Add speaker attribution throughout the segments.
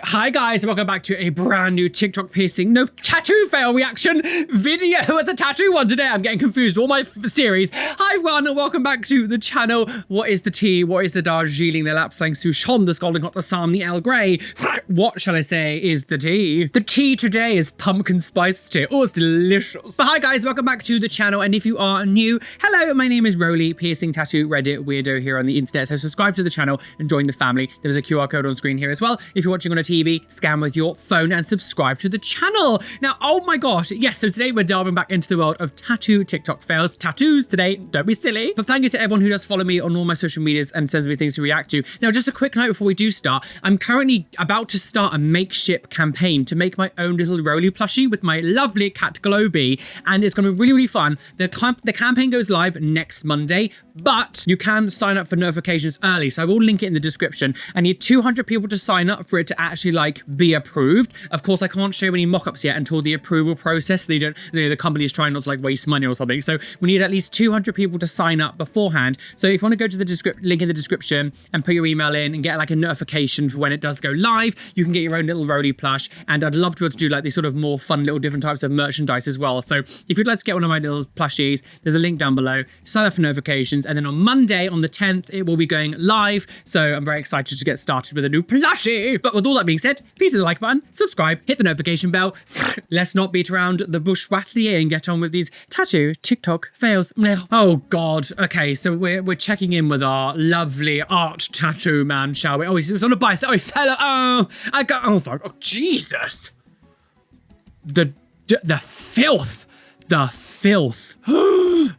Speaker 1: Hi guys, welcome back to a brand new TikTok piercing, no tattoo fail reaction video. It's a tattoo one today. I'm getting confused with all my series. Hi everyone, and welcome back to the channel. What is the tea? What is the Darjeeling, the Lapsang Souchon, the Scalding Hot, the Assam, the Earl Grey? What shall I say is the tea? The tea today is pumpkin spice tea. Oh, it's delicious. But hi guys, welcome back to the channel. And if you are new, hello, my name is Roly, piercing tattoo Reddit weirdo here on the internet. So subscribe to the channel and join the family. There's a QR code on screen here as well. If you're watching on a TV, scan with your phone and subscribe to the channel. Now, oh my gosh, yes, so today we're delving back into the world of tattoo TikTok fails. Tattoos today, don't be silly. But thank you to everyone who does follow me on all my social medias and sends me things to react to. Now, just a quick note before we do start, I'm currently about to start a makeshift campaign to make my own little Roly plushie with my lovely cat Globy, and it's going to be really, really fun. The campaign goes live next Monday, but you can sign up for notifications early, so I will link it in the description. I need 200 people to sign up for it to actually like be approved. Of course, I can't show any mock-ups yet until the approval process. They don't, the company is trying not to like waste money or something. So we need at least 200 people to sign up beforehand. So if you want to go to the link in the description and put your email in and get like a notification for when it does go live, you can get your own little Roly plush. And I'd love to do like these sort of more fun little different types of merchandise as well. So if you'd like to get one of my little plushies, there's a link down below. Sign up for notifications, and then on Monday, on the 10th, it will be going live. So I'm very excited to get started with a new plushie. But with all that being said, please hit the like button, subscribe, hit the notification bell. Let's not beat around the bush wattly and get on with these tattoo TikTok fails. Oh God. Okay, so we're checking in with our lovely art tattoo man, shall we? Oh, he's on a bike. Oh, he fell. Oh, I got. Oh, fuck. Oh, Jesus. The filth. The filth.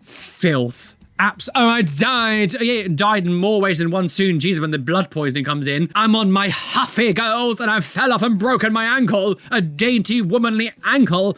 Speaker 1: Filth. Oh, I died. Yeah, died in more ways than one soon. Jesus, when the blood poisoning comes in. I'm on my huffy, girls, and I fell off and broken my ankle. A dainty, womanly ankle.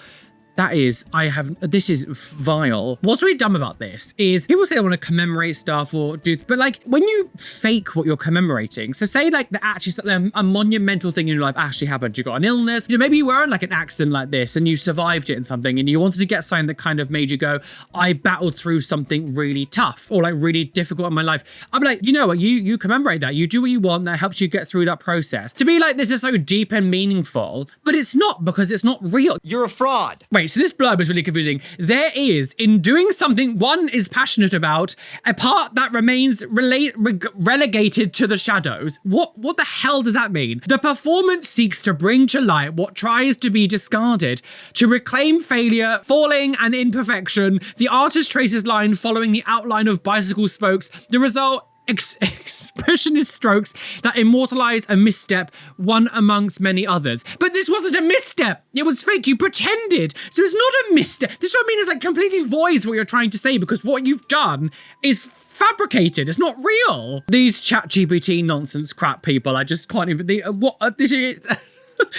Speaker 1: This is vile. What's really dumb about this is people say they want to commemorate stuff or do, but like when you fake what you're commemorating, so say like a monumental thing in your life actually happened, you got an illness, you know, maybe you were in like an accident like this and you survived it in something and you wanted to get something that kind of made you go, I battled through something really tough or like really difficult in my life. I'm like, you know what, you commemorate that, you do what you want, that helps you get through that process. To be like, this is so deep and meaningful, but it's not, because it's not real.
Speaker 2: You're a fraud.
Speaker 1: Wait, so this blurb is really confusing. There is, in doing something one is passionate about, a part that remains relegated to the shadows. What the hell does that mean? The performance seeks to bring to light what tries to be discarded. To reclaim failure, falling, and imperfection, the artist traces line following the outline of bicycle spokes. The result, expressionist strokes that immortalize a misstep, one amongst many others. But this wasn't a misstep. It was fake. You pretended. So it's not a misstep. This is what I mean. It's like completely voids what you're trying to say, because what you've done is fabricated. It's not real. These ChatGPT nonsense crap people, I just can't even. This is.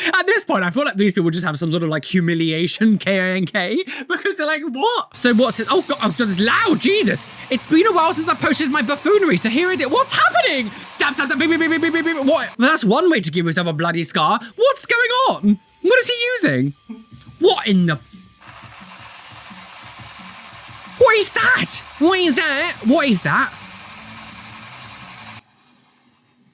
Speaker 1: At this point, I feel like these people just have some sort of like humiliation KNK, because they're like, what? So what's it? Oh God, oh, it's loud, Jesus. It's been a while since I posted my buffoonery, so here it is. What's happening? Stab, stab, stab, beep, beep, beep, beep, beep, beep. What? Well, that's one way to give yourself a bloody scar. What's going on? What is he using? What in the... What is that? What is that? What is that?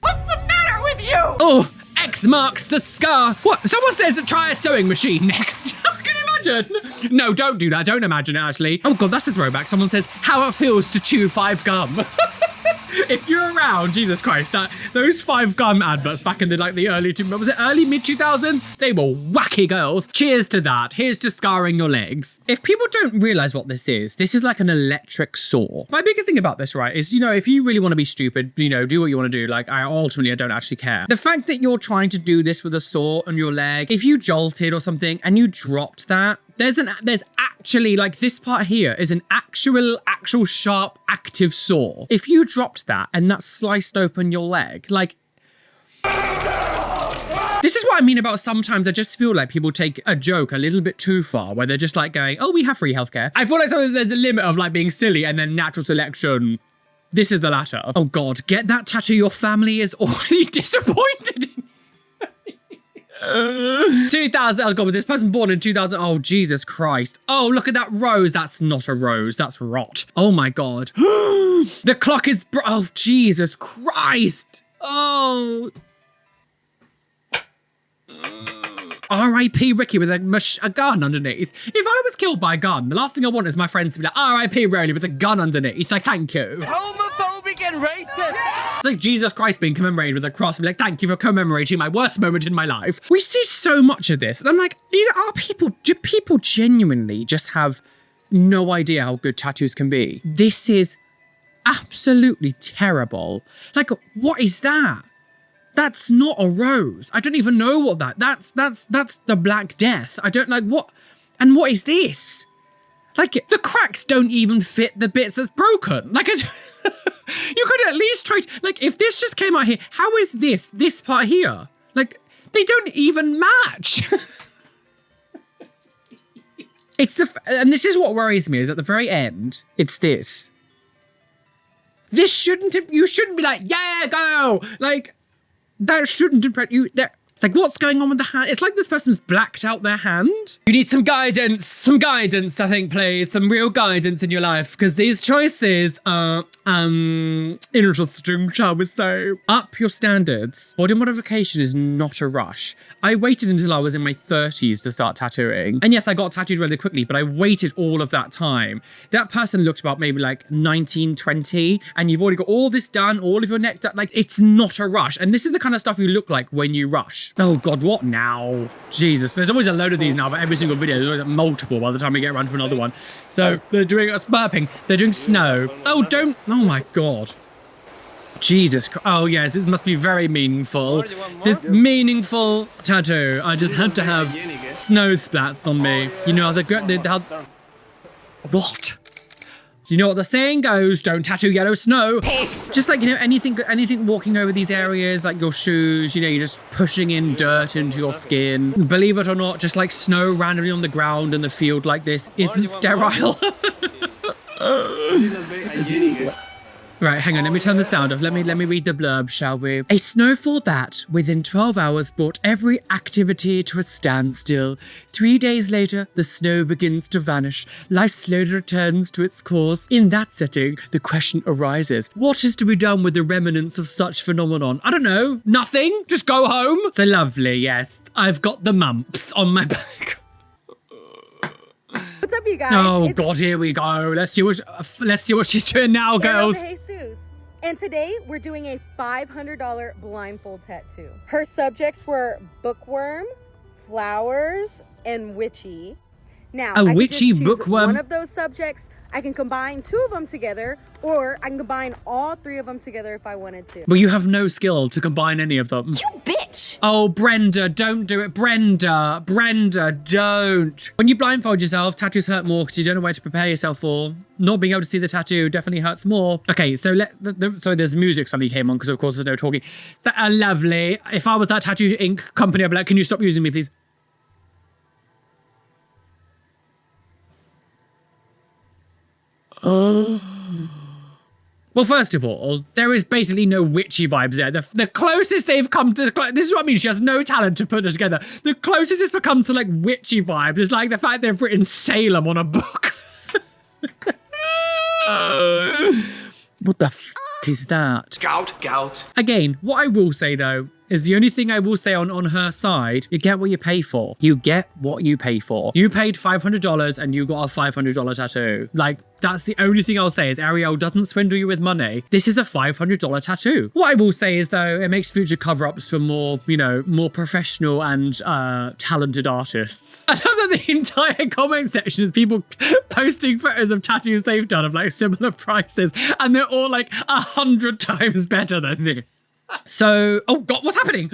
Speaker 2: What's the matter with you?
Speaker 1: Oh. X marks the scar. What? Someone says try a sewing machine next. Can you imagine? No, don't do that. Don't imagine it, actually. Oh God, that's a throwback. Someone says how it feels to chew 5 gum. If you're around, Jesus Christ, those 5 gum adverts back in the early mid 2000s, they were wacky, girls. Cheers to that. Here's to scarring your legs. If people don't realize what this is like an electric saw. My biggest thing about this, right, is, you know, if you really want to be stupid, you know, do what you want to do. Like, I don't actually care. The fact that you're trying to do this with a saw on your leg, if you jolted or something and you dropped that, there's actually, like, this part here is an actual sharp active saw. If you dropped that and that sliced open your leg, like, this is what I mean about sometimes I just feel like people take a joke a little bit too far, where they're just like going, oh, we have free healthcare. I feel like sometimes there's a limit of like being silly and then natural selection. This is the latter. Oh God, get that tattoo. Your family is already disappointed in 2000, oh God, was this person born in 2000? Oh, Jesus Christ. Oh, look at that rose. That's not a rose, that's rot. Oh my God. The clock is, oh, Jesus Christ. Oh. R.I.P. Ricky with a gun underneath. If I was killed by a gun, the last thing I want is my friends to be like, R.I.P. Roly with a gun underneath. Like, thank you.
Speaker 2: Homophobic and racist!
Speaker 1: Like Jesus Christ being commemorated with a cross and be like, thank you for commemorating my worst moment in my life. We see so much of this. And I'm like, do people genuinely just have no idea how good tattoos can be? This is absolutely terrible. Like, what is that? That's not a rose. I don't even know what that's the Black Death. I don't like what, and what is this? Like, the cracks don't even fit the bits that's broken. Like, you could at least try to, like, if this just came out here, how is this part here? Like, they don't even match. And this is what worries me, is at the very end, it's this. You shouldn't be like, yeah, go! Like, that shouldn't impress you. Like, what's going on with the hand? It's like this person's blacked out their hand. You need some guidance, I think, please. Some real guidance in your life, because these choices are, interesting, shall we say. Up your standards. Body modification is not a rush. I waited until I was in my 30s to start tattooing. And yes, I got tattooed really quickly, but I waited all of that time. That person looked about maybe like 19, 20, and you've already got all this done, all of your neck done. Like, it's not a rush. And this is the kind of stuff you look like when you rush. Oh God, what now? Jesus, there's always a load of these now, but every single video, there's always multiple by the time we get around to another one. So they're doing burping, they're doing snow. Oh, oh my God. Jesus, oh yes, it must be very meaningful. This meaningful tattoo. I just had to have snow splats on me. You know, what? You know what the saying goes, don't tattoo yellow snow. Just like, you know, anything walking over these areas, like your shoes, you know, you're just pushing in dirt into your skin. Believe it or not, just like snow randomly on the ground in the field like this isn't sterile. Right, hang on, let me turn the sound off. Let me read the blurb, shall we? A snowfall that, within 12 hours, brought every activity to a standstill. 3 days later, the snow begins to vanish. Life slowly returns to its course. In that setting, the question arises, what is to be done with the remnants of such phenomenon? I don't know, nothing, just go home. So lovely, yes. I've got the mumps on my back.
Speaker 3: What's up, you guys?
Speaker 1: Oh God, here we go. Let's see what she's doing now, girls.
Speaker 3: Jesus. And today we're doing a $500 blindfold tattoo. Her subjects were bookworm, flowers, and witchy. Now,
Speaker 1: A
Speaker 3: I
Speaker 1: witchy
Speaker 3: can just choose
Speaker 1: bookworm?
Speaker 3: one of those subjects. I can combine 2 of them together, or I can combine all 3 of them together if I wanted to.
Speaker 1: But you have no skill to combine any of them.
Speaker 4: You bitch!
Speaker 1: Oh, Brenda, don't do it. Brenda, don't. When you blindfold yourself, tattoos hurt more because you don't know where to prepare yourself for. Not being able to see the tattoo definitely hurts more. Okay, so sorry, there's music suddenly came on because of course there's no talking. That are lovely. If I was that tattoo ink company, I'd be like, can you stop using me, please? Well, first of all, there is basically no witchy vibes there. The closest they've come to, this is what I mean, she has no talent to put it together. The closest it's become to like witchy vibes is like the fact they've written Salem on a book. What the f is that?
Speaker 2: Gout.
Speaker 1: Again, what I will say though, is the only thing I will say on her side, you get what you pay for. You get what you pay for. You paid $500 and you got a $500 tattoo. Like, that's the only thing I'll say is Ariel doesn't swindle you with money. This is a $500 tattoo. What I will say is though, it makes future cover-ups for more, you know, more professional and talented artists. I love that the entire comment section is people posting photos of tattoos they've done of like similar prices and they're all like 100 times better than this. So, oh God, what's happening?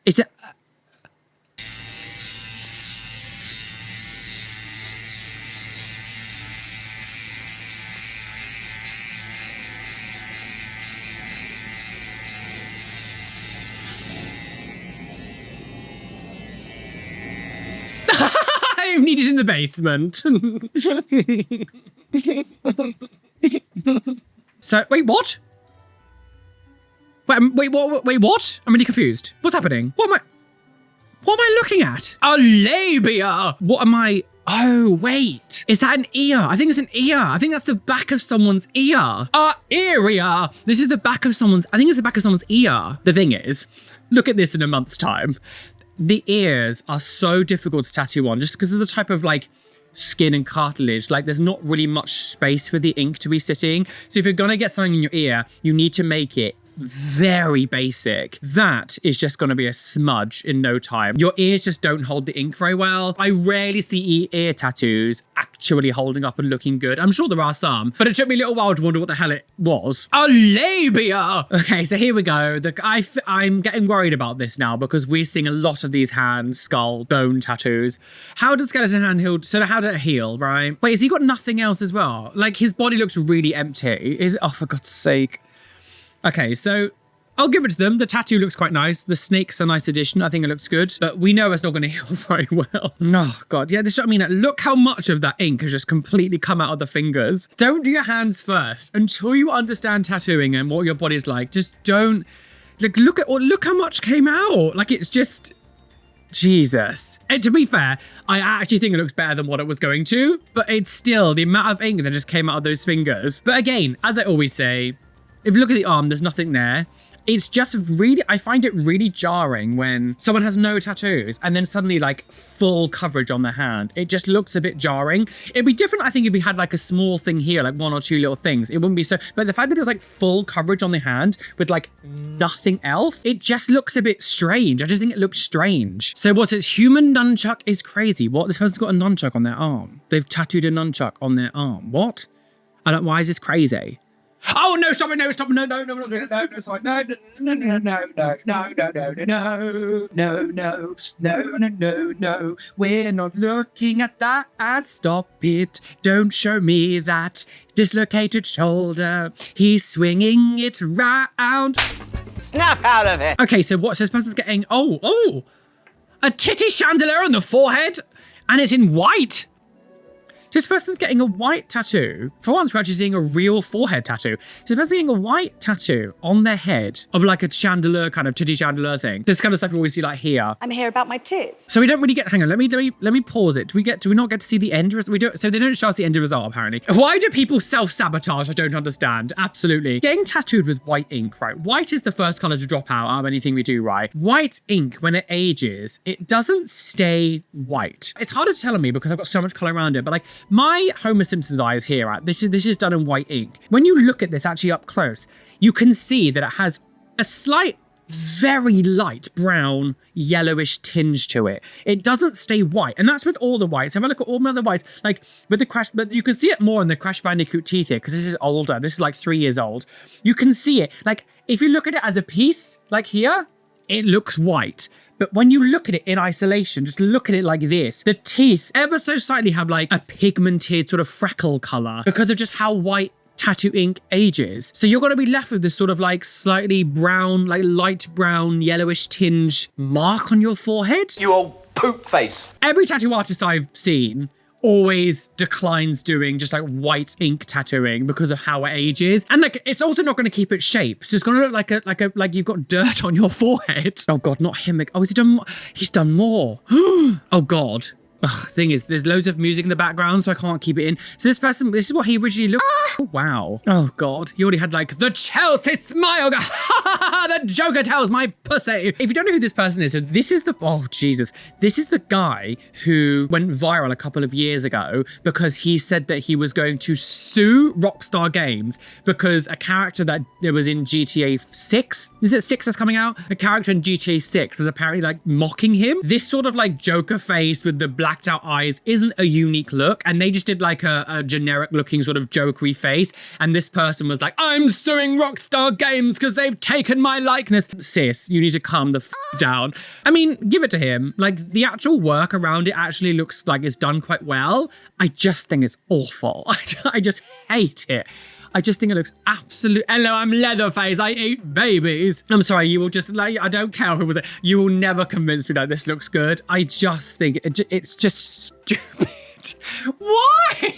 Speaker 1: Is it? I'm needed in the basement. So, wait, what? Wait, what? I'm really confused. What's happening? What am I? What am I looking at? A labia. What am I? Oh, wait. Is that an ear? I think it's an ear. I think that's the back of someone's ear. Ear. This is the back of someone's, I think it's the back of someone's ear. The thing is, look at this in a month's time. The ears are so difficult to tattoo on just because of the type of like skin and cartilage. Like there's not really much space for the ink to be sitting. So if you're gonna get something in your ear, you need to make it very basic. That is just going to be a smudge in no time. Your ears just don't hold the ink very well. I rarely see ear tattoos actually holding up and looking good. I'm sure there are some, but it took me a little while to wonder what the hell it was. A labia! Okay, so here we go. I'm getting worried about this now because we're seeing a lot of these hand, skull, bone tattoos. How does skeleton hand heal? So how did it heal, right? Wait, has he got nothing else as well? Like his body looks really empty. Oh, for God's sake. Okay, so I'll give it to them. The tattoo looks quite nice. The snake's a nice addition. I think it looks good, but we know it's not going to heal very well. Oh, God. Yeah, this is what I mean. Look how much of that ink has just completely come out of the fingers. Don't do your hands first until you understand tattooing and what your body's like. Just don't, like, look how much came out. Like, it's just, Jesus. And to be fair, I actually think it looks better than what it was going to, but it's still the amount of ink that just came out of those fingers. But again, as I always say, if you look at the arm, there's nothing there. It's just really, I find it really jarring when someone has no tattoos and then suddenly like full coverage on their hand. It just looks a bit jarring. It'd be different, I think, if we had like a small thing here, like one or two little things. It wouldn't be so, but the fact that it was like full coverage on the hand with like nothing else, it just looks a bit strange. I just think it looks strange. So what's it? Human nunchuck is crazy. What? This person's got a nunchuck on their arm. They've tattooed a nunchuck on their arm. What? Why is this crazy? Oh no! Stop it! No! Stop it! No! No! No! No! No! No! Sorry! No! No! No! No! No! No! No! No! No! No! No! No! No! No! We're not looking at that. Stop it! Don't show me that dislocated shoulder. He's swinging it round.
Speaker 2: Snap out of it.
Speaker 1: Okay, so what's this person's getting? Oh! A titty chandelier on the forehead, and it's in white. This person's getting a white tattoo. For once, we're actually seeing a real forehead tattoo. This person's getting a white tattoo on their head of like a chandelier, kind of titty chandelier thing. This kind of stuff you always see like here.
Speaker 4: I'm here about my tits.
Speaker 1: So we don't really get, hang on, let me pause it. Do we not get to see the end? So they don't show us the end result, apparently. Why do people self-sabotage? I don't understand. Absolutely. Getting tattooed with white ink, right? White is the first color to drop out of anything we do, right? White ink, when it ages, it doesn't stay white. It's harder to tell on me because I've got so much color around it, but like, my Homer Simpson's eye is here, right? This is done in white ink. When you look at this actually up close, you can see that it has a slight, very light brown, yellowish tinge to it. It doesn't stay white, and that's with all the whites. If I look at all my other whites, like with the Crash, but you can see it more in the Crash Bandicoot teeth here, because this is older. This is like 3 years old. You can see it. Like, if you look at it as a piece, like here, it looks white. But when you look at it in isolation, just look at it like this, the teeth ever so slightly have like a pigmented sort of freckle color because of just how white tattoo ink ages. So you're going to be left with this sort of like slightly brown, like light brown, yellowish tinge mark on your forehead.
Speaker 2: You old poop face.
Speaker 1: Every tattoo artist I've seen always declines doing just like white ink tattooing because of how it ages, and like it's also not going to keep its shape, so it's going to look like you've got dirt on your forehead. Oh God, not him. Oh, has he done more? He's done more. Oh God. Ugh, thing is, there's loads of music in the background, so I can't keep it in. So this person, this is what he originally looked. Oh, wow. Oh God. He already had like the Chelsea smile. The Joker tells my pussy. If you don't know who this person is, so this is the, oh Jesus. This is the guy who went viral a couple of years ago because he said that he was going to sue Rockstar Games because a character that was in GTA 6, is it 6 that's coming out? A character in GTA 6 was apparently like mocking him. This sort of like Joker face with the blacked out eyes isn't a unique look, and they just did like a generic looking sort of jokery face, and this person was like, I'm suing Rockstar Games because they've taken my likeness. Sis, you need to calm the down. I mean, give it to him. Like, the actual work around it actually looks like it's done quite well. I just think it's awful. I just hate it. I just think it looks absolute. Hello, I'm Leatherface. I eat babies. I'm sorry, you will just like, I don't care who was it. You will never convince me that this looks good. I just think it's just stupid. Why?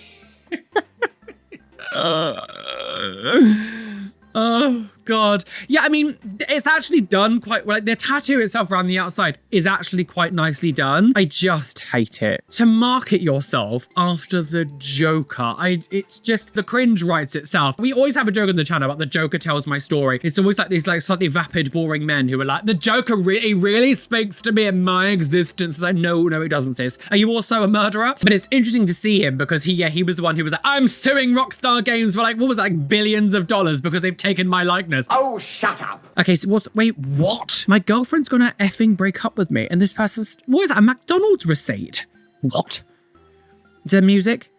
Speaker 1: Oh God. Yeah, I mean, it's actually done quite well. Like, the tattoo itself around the outside is actually quite nicely done. I just hate it. To market yourself after the Joker, it's just, the cringe writes itself. We always have a joke on the channel about the Joker tells my story. It's always like these like slightly vapid, boring men who are like, the Joker really speaks to me in my existence. I no, it doesn't, sis. Are you also a murderer? But it's interesting to see him because he was the one who was like, I'm suing Rockstar Games for like, what was that, like billions of dollars because they've taken my likeness.
Speaker 2: Oh, shut up.
Speaker 1: Okay, so wait, what? My girlfriend's gonna effing break up with me and this person's, what is that, a McDonald's receipt? What? Is there music?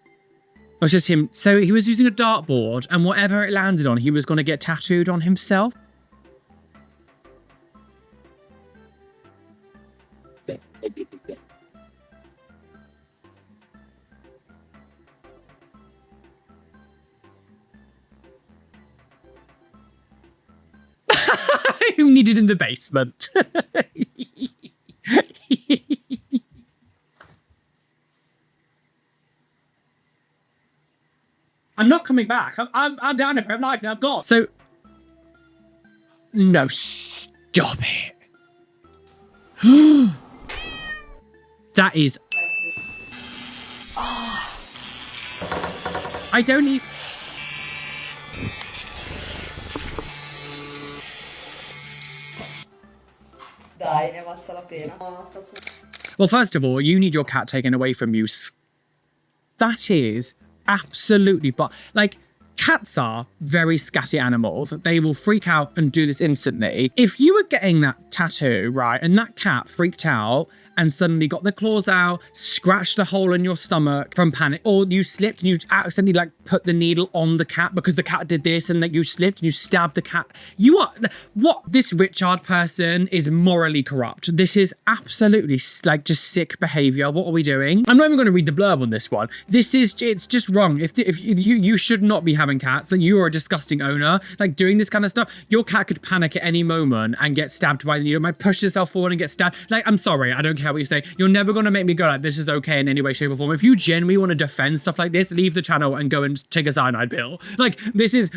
Speaker 1: Or it's just him. So he was using a dartboard and whatever it landed on, he was gonna get tattooed on himself. Who needed in the basement? I'm not coming back. I'm down here for life now. I'm gone. So, no, stop it. That is. I don't even.
Speaker 3: Dai, ne valsa la pena.
Speaker 1: Well, first of all, you need your cat taken away from you. That is absolutely, but like, cats are very scatty animals. They will freak out and do this instantly. If you were getting that tattoo, right, and that cat freaked out and suddenly got the claws out, scratched a hole in your stomach from panic, or you slipped and you accidentally like put the needle on the cat because the cat did this and like you slipped and you stabbed the cat. You are, what? This Richard person is morally corrupt. This is absolutely like just sick behavior. What are we doing? I'm not even going to read the blurb on this one. It's just wrong. If you should not be having cats, then you are a disgusting owner. Like doing this kind of stuff, your cat could panic at any moment and get stabbed by the needle. Might push yourself forward and get stabbed. Like, I'm sorry, I don't care what you say. You're never going to make me go like, this is okay in any way, shape or form. If you genuinely want to defend stuff like this, leave the channel and go and take a cyanide pill. Like, this is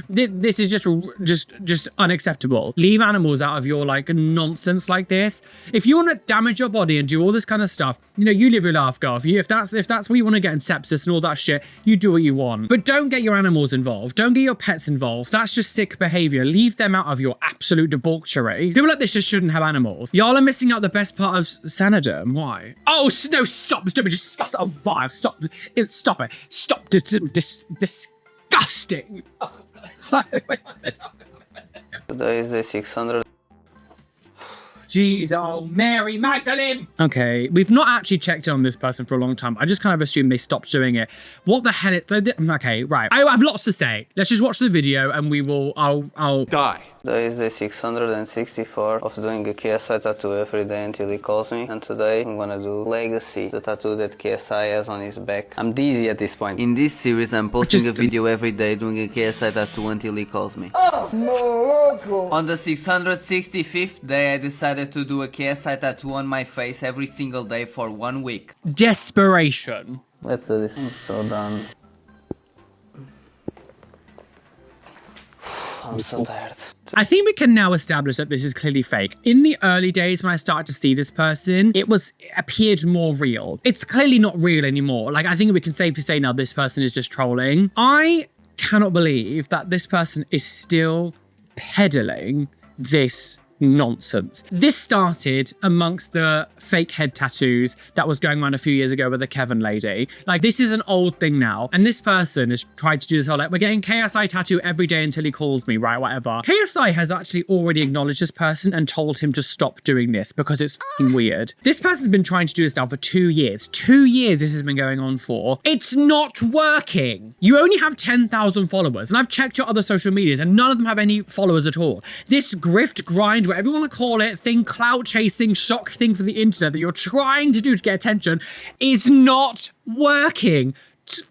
Speaker 1: just unacceptable. Leave animals out of your like nonsense like this. If you want to damage your body and do all this kind of stuff, you know, you live your life, girl. If that's where you want to get in sepsis and all that shit, you do what you want. But don't get your animals involved. Don't get your pets involved. That's just sick behavior. Leave them out of your absolute debauchery. People like this just shouldn't have animals. Y'all are missing out the best part of Sanador. Why? Oh, no, stop. Just stop. Oh, why? Stop. Stop it. Stop. Disgusting.
Speaker 4: Today is the 600.
Speaker 1: Jeez, oh, Mary Magdalene. Okay, we've not actually checked in on this person for a long time. I just kind of assumed they stopped doing it. What the hell? Okay, right. I have lots to say. Let's just watch the video and we will, I'll
Speaker 2: Die.
Speaker 4: Today is the 664 of doing a KSI tattoo every day until he calls me. And today I'm gonna do Legacy, the tattoo that KSI has on his back. I'm dizzy at this point. In this series, I'm posting a video every day doing a KSI tattoo until he calls me.
Speaker 2: Oh, no.
Speaker 4: On the 665th day, I decided to do a KSI tattoo on my face every single day for 1 week.
Speaker 1: desperation.
Speaker 4: Let's do this. I'm so done. I'm so tired.
Speaker 1: I think we can now establish that this is clearly fake. In the early days when I started to see this person, it appeared more real. It's clearly not real anymore. Like, I think we can safely say now this person is just trolling. I cannot believe that this person is still peddling this nonsense. This started amongst the fake head tattoos that was going around a few years ago with the Kevin lady. Like, this is an old thing now. And this person has tried to do this whole, like, we're getting KSI tattoo every day until he calls me, right? Whatever. KSI has actually already acknowledged this person and told him to stop doing this because it's f***ing weird. This person's been trying to do this now for 2 years. 2 years this has been going on for. It's not working. You only have 10,000 followers. And I've checked your other social medias and none of them have any followers at all. This grift grind, whatever you want to call it, thing, clout chasing, shock thing for the internet that you're trying to do to get attention is not working.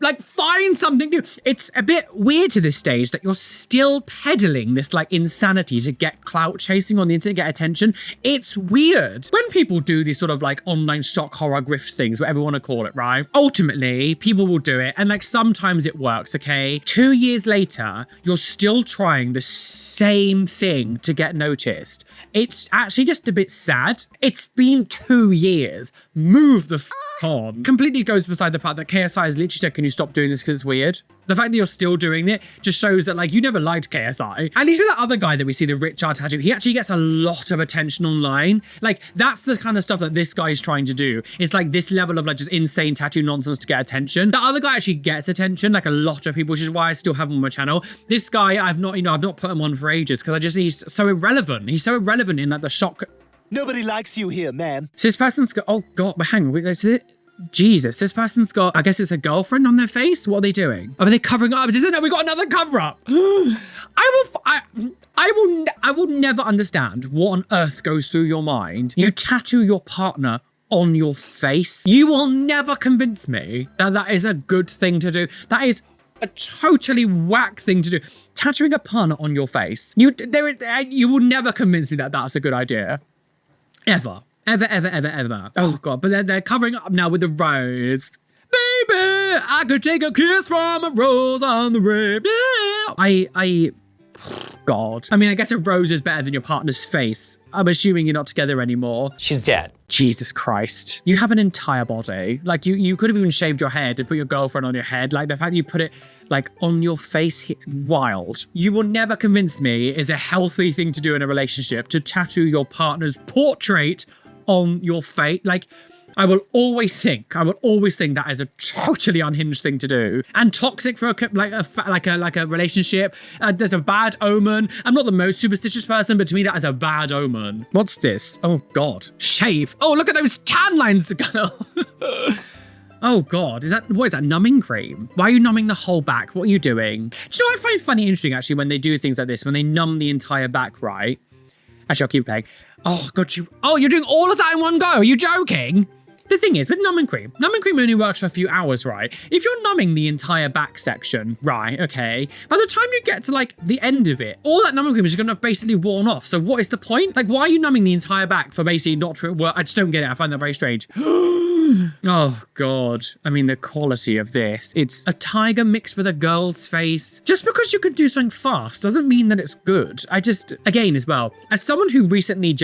Speaker 1: like find something new. It's a bit weird to this stage that you're still peddling this like insanity to get clout chasing on the internet, get attention. It's weird. When people do these sort of like online shock horror grift things, whatever you want to call it, right? Ultimately, people will do it. And like sometimes it works, okay? 2 years later, you're still trying the same thing to get noticed. It's actually just a bit sad. It's been 2 years. Move the on. Completely goes beside the part that KSI has literally said, can you stop doing this because it's weird? The fact that you're still doing it just shows that like you never liked KSI. At least with that other guy that we see, the rich art tattoo, he actually gets a lot of attention online. Like that's the kind of stuff that this guy is trying to do. It's like this level of like just insane tattoo nonsense to get attention. The other guy actually gets attention, like a lot of people, which is why I still have him on my channel. This guy, I've not put him on for ages because he's so irrelevant. He's so irrelevant in like the shock.
Speaker 5: Nobody likes you here, man.
Speaker 1: So this person's got, oh God, but hang on, Jesus, this person's got, I guess it's a girlfriend on their face? What are they doing? Are they covering up? Isn't it? We got another cover up. I will never understand what on earth goes through your mind. You tattoo your partner on your face. You will never convince me that that is a good thing to do. That is a totally whack thing to do. Tattooing a partner on your face. You will never convince me that that's a good idea. Ever. Ever. Oh God, but they're covering up now with the rose. Baby, I could take a kiss from a rose on the rib. Yeah. God. I mean, I guess a rose is better than your partner's face. I'm assuming you're not together anymore.
Speaker 5: She's dead.
Speaker 1: Jesus Christ. You have an entire body. Like you could have even shaved your head and put your girlfriend on your head. Like the fact that you put it like on your face, wild. You will never convince me is a healthy thing to do in a relationship to tattoo your partner's portrait on your face. Like I will always think that is a totally unhinged thing to do and toxic for a relationship. There's a bad omen. I'm not the most superstitious person, but to me that is a bad omen. What's this? Oh God, shave. Oh, look at those tan lines. Oh God, what is that, numbing cream? Why are you numbing the whole back? What are you doing? Do you know what I find funny interesting actually when they do things like this, when they numb the entire back, right? Actually, I'll keep playing. Oh God, you're doing all of that in one go. Are you joking? The thing is, with numbing cream only works for a few hours, right? If you're numbing the entire back section, right, okay, by the time you get to like the end of it, all that numbing cream is gonna have basically worn off. So what is the point? Like, why are you numbing the entire back for basically not to work? I just don't get it. I find that very strange. Oh God. I mean, the quality of this. It's a tiger mixed with a girl's face. Just because you could do something fast doesn't mean that it's good. Again, as well, as someone who recently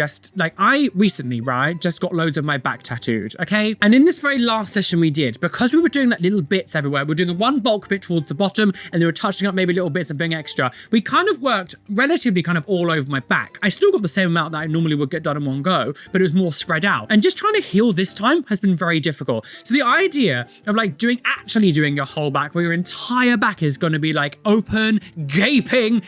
Speaker 1: right, just got loads of my back tattooed, okay? And in this very last session we did, because we were doing like little bits everywhere, we were doing one bulk bit towards the bottom and they were touching up maybe little bits and being extra. We kind of worked relatively kind of all over my back. I still got the same amount that I normally would get done in one go, but it was more spread out. And just trying to heal this time has been very difficult. So the idea of like actually doing your whole back where your entire back is going to be like open, gaping.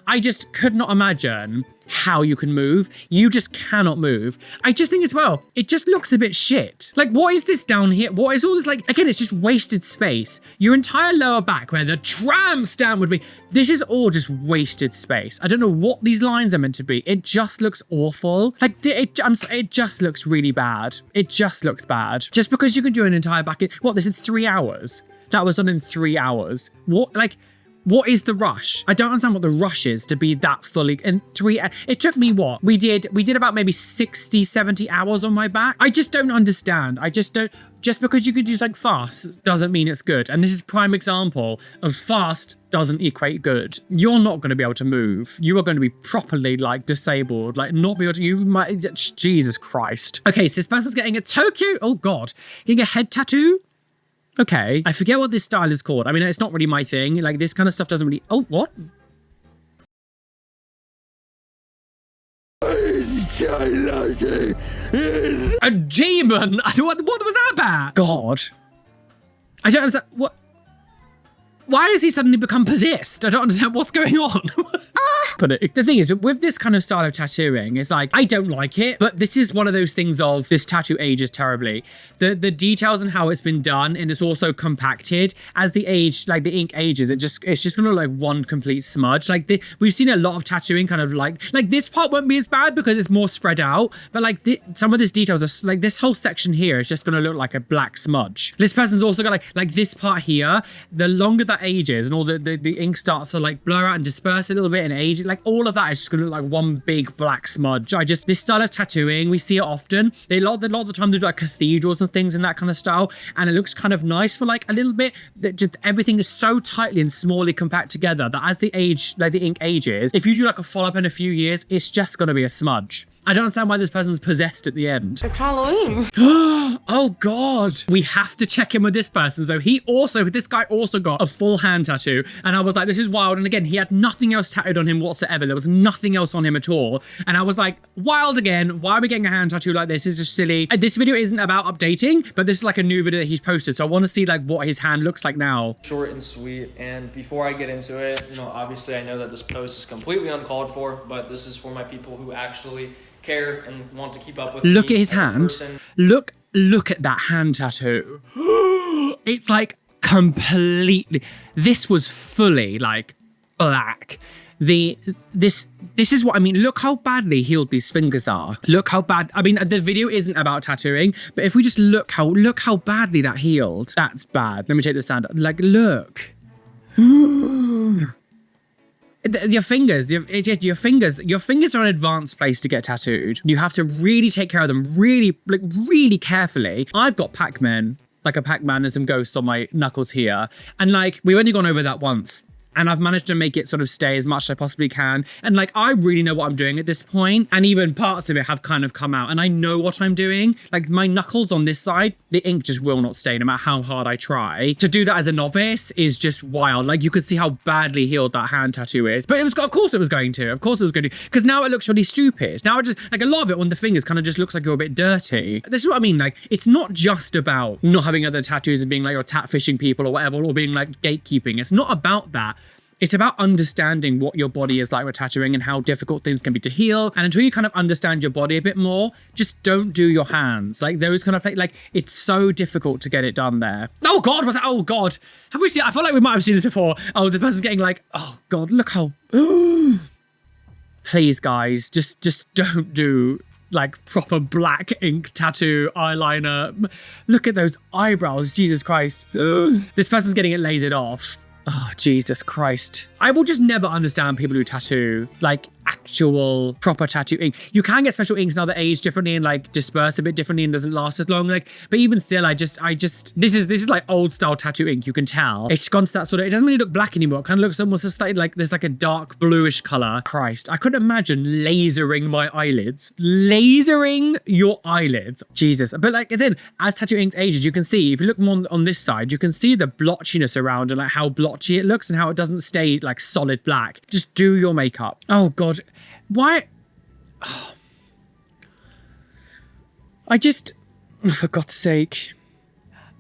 Speaker 1: I just could not imagine how you can move. You just cannot move. I just think as well, it just looks a bit shit. Like, what is this down here? What is all this? Like, again, it's just wasted space. Your entire lower back where the tram stamp would be, this is all just wasted space. I don't know what these lines are meant to be. It just looks awful. Like, it just looks really bad. It just looks bad. Just because you can do an entire back, this is 3 hours. That was done in 3 hours. What is the rush? I don't understand what the rush is to be that fully in 3. It took me what? We did about maybe 60, 70 hours on my back. I just don't understand. Just because you could do something fast doesn't mean it's good. And this is a prime example of fast doesn't equate good. You're not going to be able to move. You are going to be properly like disabled, like not be able to, Jesus Christ. Okay, so this person's getting a Tokyo, oh God, getting a head tattoo. Okay, I forget what this style is called. I mean, it's not really my thing. Like, this kind of stuff doesn't really... Oh, what? A demon? What was that about? God. I don't understand. What? Why has he suddenly become possessed? I don't understand what's going on. But the thing is, with this kind of style of tattooing, it's like, I don't like it, but this is one of those things of this tattoo ages terribly. The details and how it's been done, and it's also compacted as the ink ages. It's just gonna look like one complete smudge. Like we've seen a lot of tattooing kind of like this part won't be as bad because it's more spread out, but like some of these details are like this whole section here is just gonna look like a black smudge. This person's also got like this part here. The longer that ages and all the ink starts to like blur out and disperse a little bit and age, like all of that is just gonna look like one big black smudge. This style of tattooing, we see it often. A lot of the time they do like cathedrals and things in that kind of style, and it looks kind of nice for like a little bit. That just everything is so tightly and smallly compact together that as the ink ages, if you do like a follow-up in a few years, it's just gonna be a smudge. I don't understand why this person's possessed at the end.
Speaker 6: It's Halloween.
Speaker 1: Oh God. We have to check in with this person. So this guy also got a full hand tattoo. And I was like, this is wild. And again, he had nothing else tattooed on him whatsoever. There was nothing else on him at all. And I was like, wild again. Why are we getting a hand tattoo like this? It's just silly. This video isn't about updating, but this is like a new video that he's posted. So I want to see like what his hand looks like now.
Speaker 7: Short and sweet. And before I get into it, obviously I know that this post is completely uncalled for, but this is for my people who actually care and want to keep up with
Speaker 1: Look
Speaker 7: me
Speaker 1: at his
Speaker 7: as a
Speaker 1: hand.
Speaker 7: person.
Speaker 1: Look at that hand tattoo. It's like completely, this was fully like black. This is what I mean. Look how badly healed these fingers are. Look how bad. I mean, the video isn't about tattooing, but if we just look how badly that healed, that's bad. Let me take the stand up. Like, look. Your fingers are an advanced place to get tattooed. You have to really take care of them really carefully. I've got Pac-Man, like a Pac-Man and some ghosts on my knuckles here. And like, we've only gone over that once. And I've managed to make it sort of stay as much as I possibly can. And like, I really know what I'm doing at this point. And even parts of it have kind of come out. And I know what I'm doing. Like my knuckles on this side, the ink just will not stay no matter how hard I try. To do that as a novice is just wild. Like you could see how badly healed that hand tattoo is. But of course it was going to. Of course it was going to. Because now it looks really stupid. Now it just, like a lot of it on the fingers kind of just looks like you're a bit dirty. This is what I mean. Like, it's not just about not having other tattoos and being like you're catfishing people or whatever, or being like gatekeeping. It's not about that. It's about understanding what your body is like with tattooing and how difficult things can be to heal. And until you kind of understand your body a bit more, just don't do your hands. Like those kind of, like, it's so difficult to get it done there. Oh God, what's that? Oh God. Have we seen, I feel like we might have seen this before. Oh, the person's getting like, oh God, look how, please guys, just don't do like proper black ink tattoo eyeliner. Look at those eyebrows, Jesus Christ. This person's getting it lasered off. Oh, Jesus Christ. I will just never understand people who tattoo like actual proper tattoo ink. You can get special inks now that age differently and like disperse a bit differently and doesn't last as long. Like, but even still, this is like old style tattoo ink. You can tell it's gone to that sort of, it doesn't really look black anymore. It kind of looks almost slightly like there's like a dark bluish color. Christ, I couldn't imagine lasering my eyelids. Lasering your eyelids. Jesus. But like then as tattoo ink ages, you can see, if you look more on this side, you can see the blotchiness around and like how blotchy it looks and how it doesn't stay like solid black. Just do your makeup. Oh God. Why? Oh. For God's sake.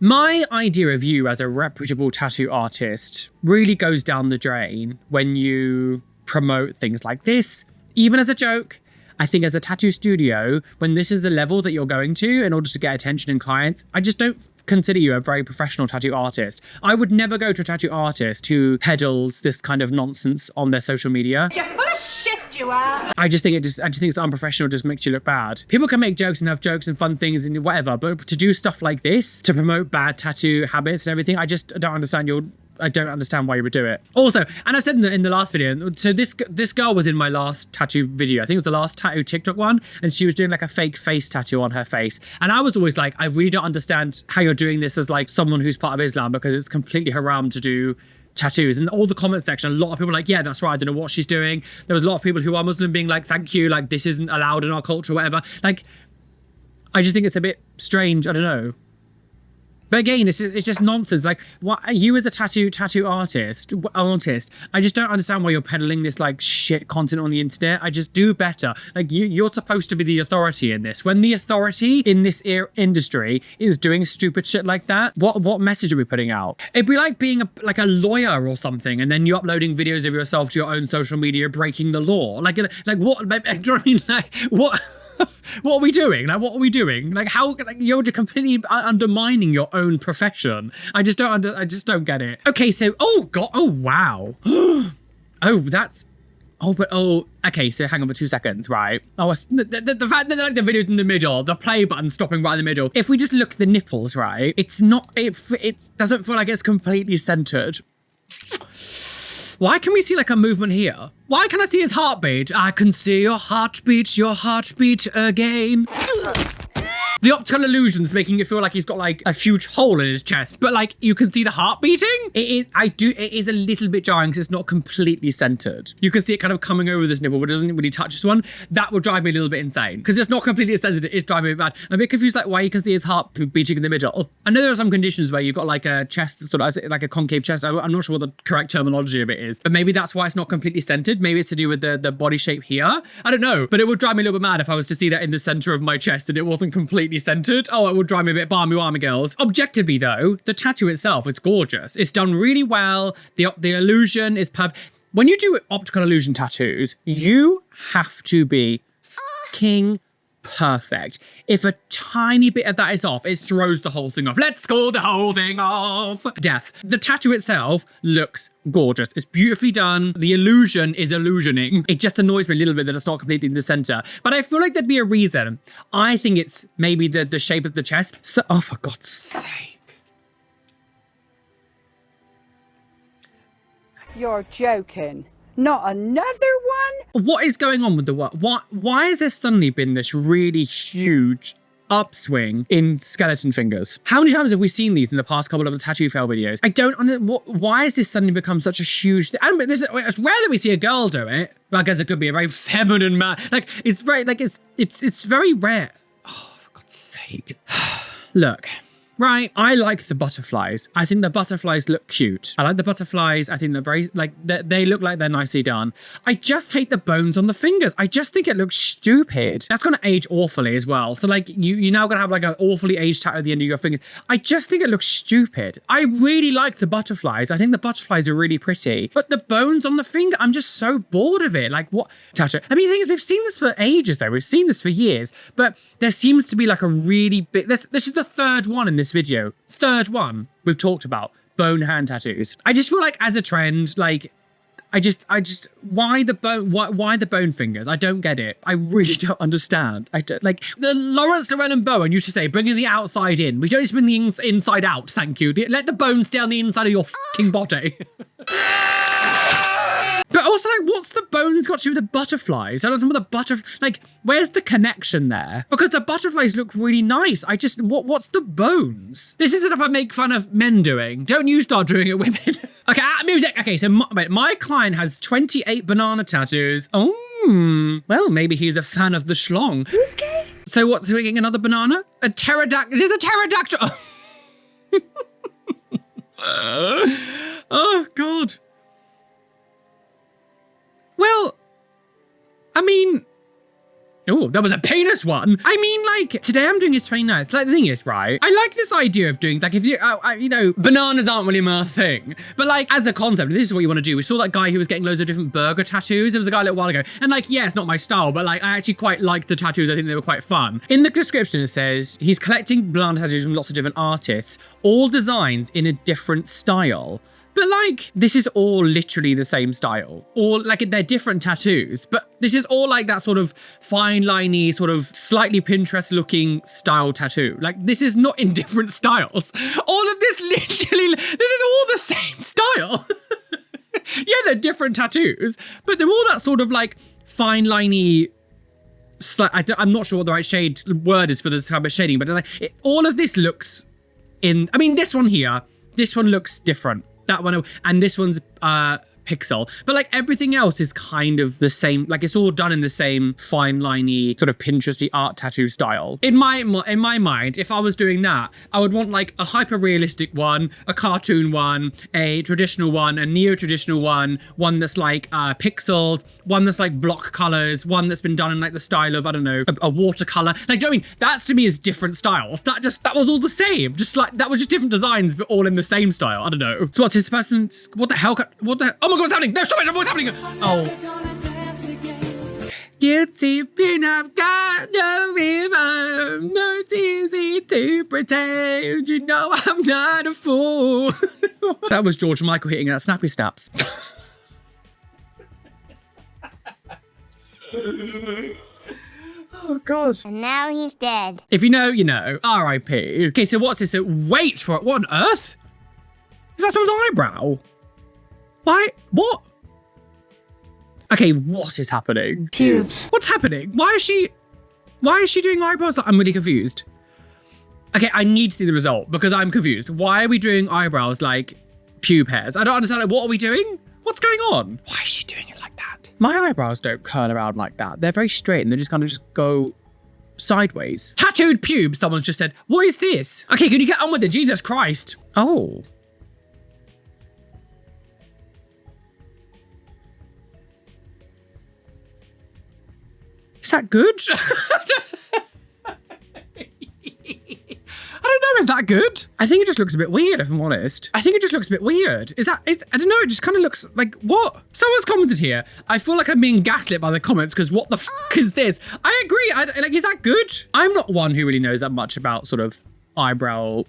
Speaker 1: My idea of you as a reputable tattoo artist really goes down the drain when you promote things like this, even as a joke. I think as a tattoo studio, when this is the level that you're going to in order to get attention and clients, I just don't consider you a very professional tattoo artist. I would never go to a tattoo artist who peddles this kind of nonsense on their social media.
Speaker 6: You're full of shit, you are.
Speaker 1: I just think it's unprofessional, just makes you look bad. People can make jokes and have jokes and fun things and whatever, but to do stuff like this, to promote bad tattoo habits and everything, I don't understand why you would do it. Also, and I said in the last video, so this girl was in my last tattoo video. I think it was the last tattoo TikTok one, and she was doing like a fake face tattoo on her face. And I was always like, I really don't understand how you're doing this as like someone who's part of Islam, because it's completely haram to do tattoos. And all the comment section, a lot of people were like, yeah, that's right, I don't know what she's doing. There was a lot of people who are Muslim being like, thank you, like this isn't allowed in our culture or whatever. Like, I just think it's a bit strange. I don't know. But again, it's just nonsense. Like, what, you as a tattoo artist, I just don't understand why you're peddling this like shit content on the internet. I just do better. Like, you're supposed to be the authority in this. When the authority in this industry is doing stupid shit like that, what message are we putting out? It'd be like being a lawyer or something, and then you uploading videos of yourself to your own social media breaking the law. Like what? Do you know what I mean? Like, what? What are we doing? Like, what are we doing? Like, how? Like, you're just completely undermining your own profession. I just don't get it. Okay, so oh god, oh wow, oh that's. Okay, so hang on for 2 seconds, right? Oh, the fact that like the video's in the middle, the play button stopping right in the middle. If we just look at the nipples, right? It's not. It doesn't feel like it's completely centered. Why can we see like a movement here? Why can I see his heartbeat? I can see your heartbeat again. The optical illusion's making it feel like he's got like a huge hole in his chest, but like you can see the heart beating. It is a little bit jarring because it's not completely centered. You can see it kind of coming over this nipple, but it doesn't really touch this one. That would drive me a little bit insane because it's not completely centered. It's driving me mad. I'm a bit confused like why you can see his heart beating in the middle. I know there are some conditions where you've got like a chest that's sort of like a concave chest. I'm not sure what the correct terminology of it is, but maybe that's why it's not completely centered. Maybe it's to do with the body shape here. I don't know, but it would drive me a little bit mad if I was to see that in the center of my chest and it wasn't completely centered. Oh, it would drive me a bit balmy girls. Objectively though, the tattoo itself, it's gorgeous. It's done really well. The illusion is perfect. When you do optical illusion tattoos, you have to be fucking perfect. If a tiny bit of that is off, it throws the whole thing off. Let's call the whole thing off. Death. The tattoo itself looks gorgeous. It's beautifully done. The illusion is illusioning. It just annoys me a little bit that it's not completely in the center. But I feel like there'd be a reason. I think it's maybe the shape of the chest. So, oh, for God's sake.
Speaker 6: You're joking. Not another one?
Speaker 1: What is going on with the what? Why has there suddenly been this really huge upswing in skeleton fingers? How many times have we seen these in the past couple of the tattoo fail videos? I don't understand. Why has this suddenly become such a huge thing? It's rare that we see a girl do it. I guess it could be a very feminine man. Like it's very it's very rare. Oh, for God's sake. Look. Right, I like the butterflies. I think the butterflies look cute. I like the butterflies. I think they're very, like, they look like they're nicely done. I just hate the bones on the fingers. I just think it looks stupid. That's gonna age awfully as well. So like, you now gonna have like an awfully aged tattoo at the end of your fingers. I just think it looks stupid. I really like the butterflies. I think the butterflies are really pretty. But the bones on the finger, I'm just so bored of it. Like, what tattoo? I mean, the thing is, we've seen this for ages though. We've seen this for years. But there seems to be like a really big, this is the third one in this video. Third one we've talked about bone hand tattoos. I just feel like as a trend, like I just why the bone fingers? I don't get it. I really don't understand. I don't like the Lawrence Llewellyn Bowen used to say, bringing the outside in. We don't just bring the inside out, thank you. Let the bones stay on the inside of your fucking body. But also, like, what's the bones got to do with the butterflies? I don't know what the butterfly, like, where's the connection there? Because the butterflies look really nice. I just, what's the bones? This is the stuff I make fun of men doing. Don't you start doing it, women. Okay, music. Okay, so my client has 28 banana tattoos. Oh, well, maybe he's a fan of the schlong.
Speaker 3: Who's gay?
Speaker 1: So what's he getting another banana? A pterodactyl. Is this a pterodactyl? Oh, God. Well, I mean, oh, that was a penis one. I mean, like, today I'm doing his 29th. Like, the thing is, right, I like this idea of doing, like, if you, you know, bananas aren't really my thing. But, like, as a concept, this is what you want to do. We saw that guy who was getting loads of different burger tattoos. There was a guy a little while ago. And, like, yeah, it's not my style, but, like, I actually quite like the tattoos. I think they were quite fun. In the description, it says, he's collecting banana tattoos from lots of different artists, all designs in a different style. But like, this is all literally the same style. All like, they're different tattoos, but this is all like that sort of fine liney, sort of slightly Pinterest looking style tattoo. Like, this is not in different styles. All of this literally, this is all the same style. Yeah, they're different tattoos, but they're all that sort of like fine liney, I'm not sure what the right word is for this type of shading, but like, all of this looks in, I mean, this one here, this one looks different. That one, and this one's pixel, but like everything else is kind of the same. Like it's all done in the same fine liney sort of Pinteresty art tattoo style. In my mind, if I was doing that, I would want like a hyper realistic one, a cartoon one, a traditional one, a neo-traditional one that's like pixeled, one that's like block colors, one that's been done in like the style of, I don't know, a watercolor. Like, do you know what I mean? That to me is different styles. That was all the same. Just like, that was just different designs, but all in the same style. I don't know. So what's this person? What the hell? Oh my God, what's happening? No, stop it, what's happening? Oh. Guilty, I've got no river. No, it's easy to pretend. You know I'm not a fool. That was George Michael hitting that snappy snaps. Oh God.
Speaker 8: And now he's dead.
Speaker 1: If you know, you know. R.I.P. Okay, so what's this? So wait for it. What on earth? Is that someone's eyebrow? Why? What? Okay, what is happening?
Speaker 8: Pubes.
Speaker 1: What's happening? Why is she doing eyebrows? I'm really confused. Okay, I need to see the result because I'm confused. Why are we doing eyebrows like pube hairs? I don't understand. Like, what are we doing? What's going on? Why is she doing it like that? My eyebrows don't curl around like that. They're very straight and they just kind of just go sideways. Tattooed pubes, someone's just said. What is this? Okay, can you get on with it? Jesus Christ. Oh. Is that good? I don't know, is that good? I think it just looks a bit weird, if I'm honest. I think it just looks a bit weird. I don't know, it just kind of looks like, what? Someone's commented here. I feel like I'm being gaslit by the comments because what the f is this? I agree, like, is that good? I'm not one who really knows that much about sort of eyebrow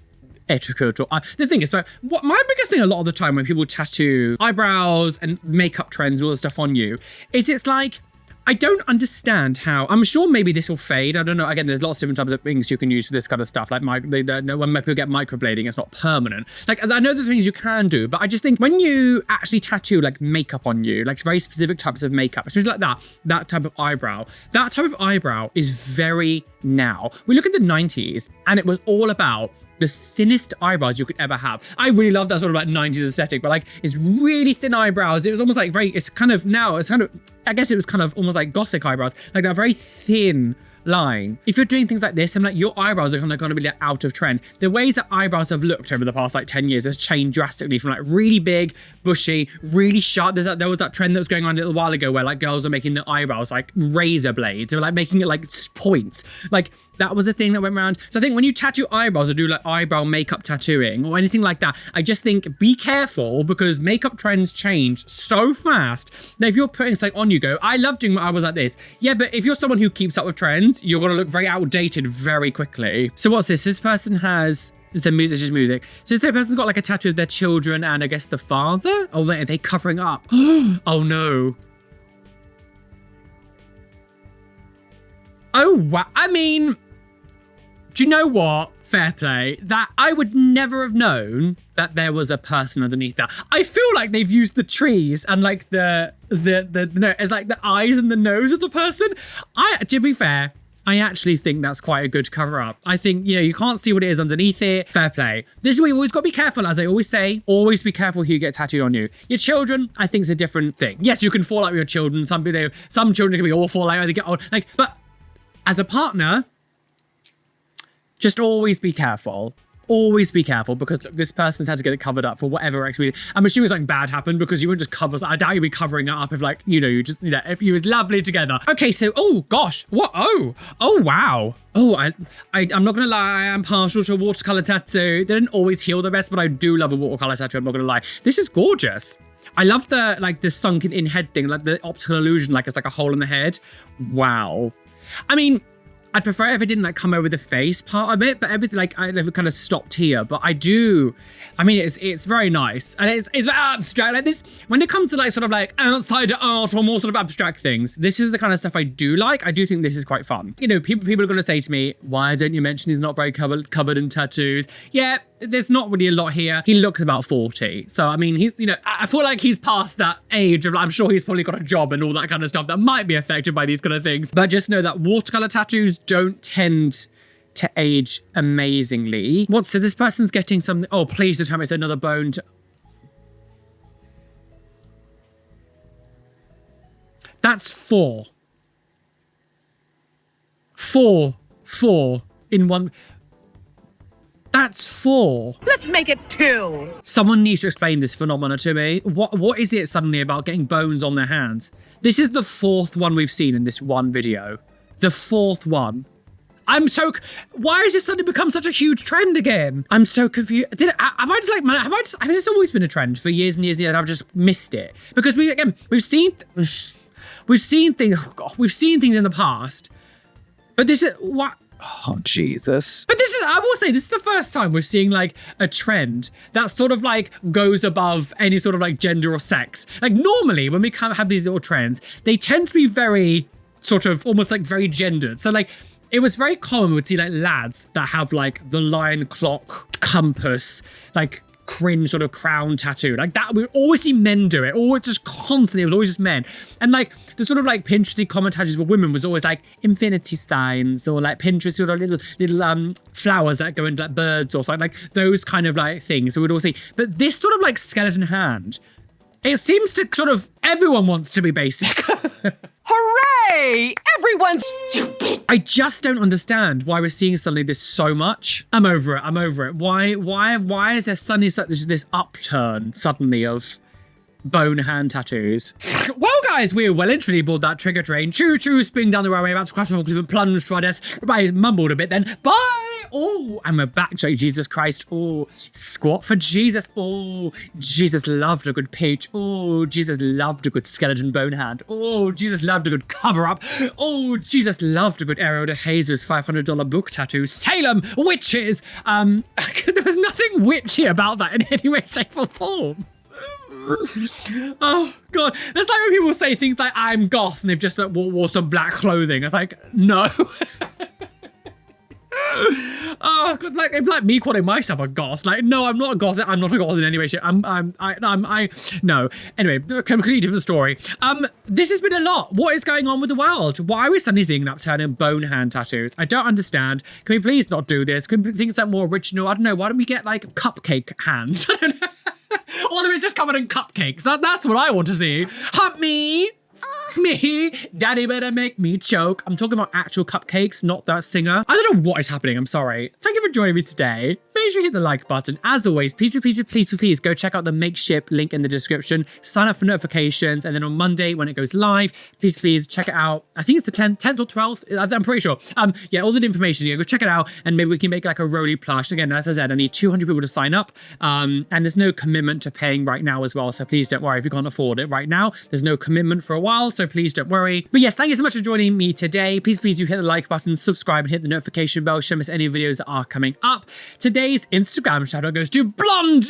Speaker 1: etiquette or the thing is, so what my biggest thing a lot of the time when people tattoo eyebrows and makeup trends, all the stuff on you, is it's like, I don't understand how, I'm sure maybe this will fade. I don't know. Again, there's lots of different types of things you can use for this kind of stuff. Like when people get microblading, it's not permanent. Like I know the things you can do, but I just think when you actually tattoo like makeup on you, like very specific types of makeup, especially like that type of eyebrow is very now. We look at the 90s and it was all about the thinnest eyebrows you could ever have. I really love that sort of like 90s aesthetic, but like it's really thin eyebrows. It was almost like I guess it was kind of almost like gothic eyebrows, like that very thin line. If you're doing things like this, and like your eyebrows are kind of going to be like out of trend. The ways that eyebrows have looked over the past like 10 years has changed drastically from like really big, bushy, really sharp. There was that trend that was going on a little while ago where like girls are making the eyebrows like razor blades. They were like making it like points. Like that was a thing that went around. So I think when you tattoo eyebrows or do like eyebrow makeup tattooing or anything like that, I just think be careful because makeup trends change so fast that if you're putting something on, you go, I love doing my eyebrows like this. Yeah, but if you're someone who keeps up with trends, you're going to look very outdated very quickly. So what's this? This person has, it's just music. So this person's got like a tattoo of their children and I guess the father? Oh wait, are they covering up? Oh no. Oh wow, I mean, do you know what? Fair play. That I would never have known that there was a person underneath that. I feel like they've used the trees and like the as like the eyes and the nose of the person. To be fair, I actually think that's quite a good cover up. I think, you know, you can't see what it is underneath it. Fair play. This is where you've always got to be careful, as I always say. Always be careful who you get tattooed on you. Your children, I think, is a different thing. Yes, you can fall out with your children. Some children can be awful, like they get old. Like, but as a partner, just always be careful. Always be careful because look, this person's had to get it covered up for whatever reason. I'm assuming something bad happened because you wouldn't just cover. I doubt you'd be covering it up if like, you know, if you was lovely together. Okay, so, oh gosh, what? Oh wow. Oh, I'm not gonna lie, I am partial to a watercolor tattoo. They didn't always heal the best, but I do love a watercolor tattoo, I'm not gonna lie. This is gorgeous. I love the sunken in head thing, like the optical illusion, like it's like a hole in the head. Wow. I mean, I'd prefer if it didn't like come over the face part of it, but everything like I never kind of stopped here. But I mean, it's very nice and it's very abstract. Like this, when it comes to like sort of like outside art or more sort of abstract things, this is the kind of stuff I do like. I do think this is quite fun. You know, people are going to say to me, why don't you mention he's not very covered in tattoos? Yeah, there's not really a lot here. He looks about 40. So, I mean, he's, you know, I feel like he's past that age of, I'm sure he's probably got a job and all that kind of stuff that might be affected by these kind of things. But just know that watercolor tattoos don't tend to age amazingly. So this person's getting something. Oh, please don't tell me it's another bone to... That's 4. 4 in one. That's 4.
Speaker 6: Let's make it 2.
Speaker 1: Someone needs to explain this phenomenon to me. What is it suddenly about getting bones on their hands? This is the 4th one we've seen in this one video. The 4th one. Why has this suddenly become such a huge trend again? I'm so confused. Has this always been a trend for years and years and years and I've just missed it? Because we've seen things in the past, but this is what. Oh, Jesus. But I will say, this is the first time we're seeing like a trend that sort of like goes above any sort of like gender or sex. Like normally when we kind of have these little trends, they tend to be very sort of almost like very gendered. So like, it was very common we'd see like lads that have like the lion clock compass, like cringe sort of crown tattoo like that. We always see men do it, or just constantly. It was always just men. And like the sort of like Pinteresty commentaries for women was always like infinity signs, or like Pinterest sort of little flowers that go into like birds or something, like those kind of like things. So we'd all see. But this sort of like skeleton hand, it seems to sort of everyone wants to be basic.
Speaker 6: Hooray! Everyone's stupid.
Speaker 1: I just don't understand why we're seeing suddenly this so much. I'm over it. Why is there suddenly this upturn suddenly of bone hand tattoos? Well, guys, we're well and truly aboard that trigger train. Choo choo, spinning down the railway, about to crash off a cliff and plunge to our death. I mumbled a bit then. Bye! Oh, and we're back. Jesus Christ. Oh, squat for Jesus. Oh, Jesus loved a good peach. Oh, Jesus loved a good skeleton bone hand. Oh, Jesus loved a good cover up. Oh, Jesus loved a good arrow to Jesus $500 book tattoo. Salem witches. There was nothing witchy about that in any way, shape, or form. Oh God, that's like when people say things like I'm goth and they've just like, wore some black clothing. It's like, no. Oh God, like me calling myself a goth. Like, no, I'm not a goth. I'm not a goth in any way. Shape. No. Anyway, completely different story. This has been a lot. What is going on with the world? Why are we suddenly seeing an upturn in bone hand tattoos? I don't understand. Can we please not do this? Can we think something more original? I don't know. Why don't we get like cupcake hands? I don't know. Or do we just covered in cupcakes? That's what I want to see. Hump me. Me, daddy better make me choke. I'm talking about actual cupcakes, not that singer. I don't know what is happening. I'm sorry. Thank you for joining me today. Make sure you hit the like button. As always, please go check out the Makeshift link in the description. Sign up for notifications. And then on Monday when it goes live, please check it out. I think it's the 10th or 12th. I'm pretty sure. Yeah, all the information. Go check it out. And maybe we can make like a Roly plush. Again, as I said, I need 200 people to sign up. And there's no commitment to paying right now as well. So please don't worry if you can't afford it right now. There's no commitment for a while. So please don't worry. But yes, thank you so much for joining me today. Please do hit the like button, subscribe, and hit the notification bell so you don't miss any videos that are coming up. Today's Instagram shout out goes to Blonde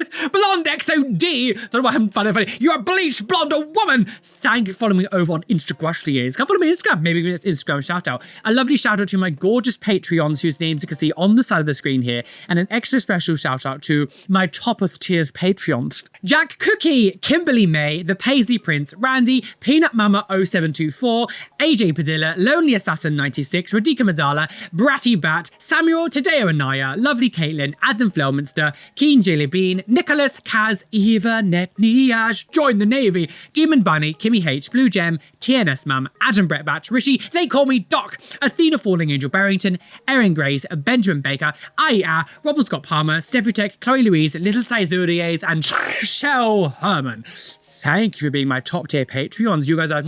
Speaker 1: XOD. Don't know why I'm funny. You're a bleached blonde woman. Thank you for following me over on Instagram. Come follow me on Instagram. Maybe it's Instagram shout out. A lovely shout out to my gorgeous Patreons whose names you can see on the side of the screen here. And an extra special shout out to my top of tier Patreons. Jack Cookie, Kimberly May, The Paisley Prince, Randy, Peanut Mama 0724, AJ Padilla, Lonely Assassin 96, Radika Madala, Bratty Bat, Samuel, Tadeo Anaya, Lovely Caitlin, Adam Flelminster, Keen Jelly Bean, Nicholas, Kaz, Eva, Netniaj, Join the Navy, Demon Bunny, Kimmy H, Blue Gem, TNS Mum, Adam Brett Batch, Rishi, They Call Me Doc, Athena Falling Angel Barrington, Erin Grace, Benjamin Baker, Aya, Robin Scott Palmer, Steffi Tech, Chloe Louise, Little Sizuries, and Shell Herman. Thank you for being my top tier Patreons. You guys are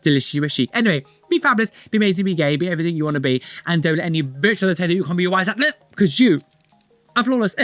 Speaker 1: delicious wishy. Anyway, be fabulous, be amazing, be gay, be everything you want to be, and don't let any bitch on the tell you you can't be your wise at because you are flawless.